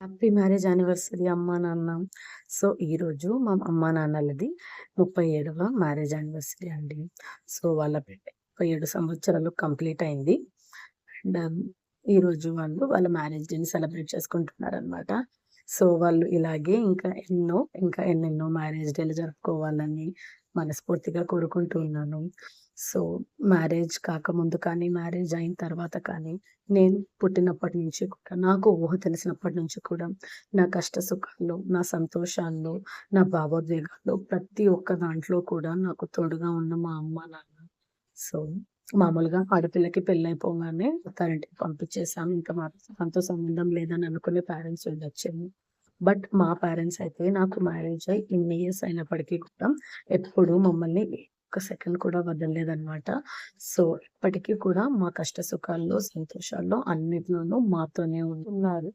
Happy marriage anniversary అమ్మా నాన్న. So, ఈరోజు మా అమ్మా నాన్నలది 37వ మ్యారేజ్ యానివర్సరీ అండి. సో, వాళ్ళ పెళ్లి 37 సంవత్సరాలు కంప్లీట్ అయింది. అండ్ ఈరోజు వాళ్ళు వాళ్ళ మ్యారేజ్ డేని సెలబ్రేట్ చేసుకుంటున్నారనమాట. సో, వాళ్ళు ఇలాగే ఇంకా ఎన్నెన్నో మ్యారేజ్ డేలు జరుపుకోవాలని మనస్ఫూర్తిగా కోరుకుంటూ ఉన్నాను. సో, మ్యారేజ్ కాకముందు కానీ, మ్యారేజ్ అయిన తర్వాత కానీ, నేను పుట్టినప్పటి నుంచి కూడా, నాకు ఊహ తెలిసినప్పటి నుంచి కూడా, నా కష్ట సుఖాల్లో, నా సంతోషాల్లో, నా భావోద్వేగాల్లో ప్రతి ఒక్క దాంట్లో కూడా నాకు తోడుగా ఉన్న మా అమ్మ, నాన్న. సో, మామూలుగా ఆడపిల్లకి పెళ్లయిపోగానే అత్తారింటికి పంపించేసాం. ఇంకా మనతో సంబంధం లేదని అనుకునే పేరెంట్స్ ఉండొచ్చేమో. బట్ మా పేరెంట్స్ అయితే నాకు మ్యారేజ్ అయ్యి ఇన్ని ఇయర్స్ అయినప్పటికీ కూడా ఎప్పుడూ మమ్మల్ని ఒక్క సెకండ్ కూడా వదలలేదనమాట. సో, ఇప్పటికి కూడా మా కష్ట సుఖాల్లో, సంతోషాల్లో అన్నిట్లోనూ మాతోనే ఉన్నారు.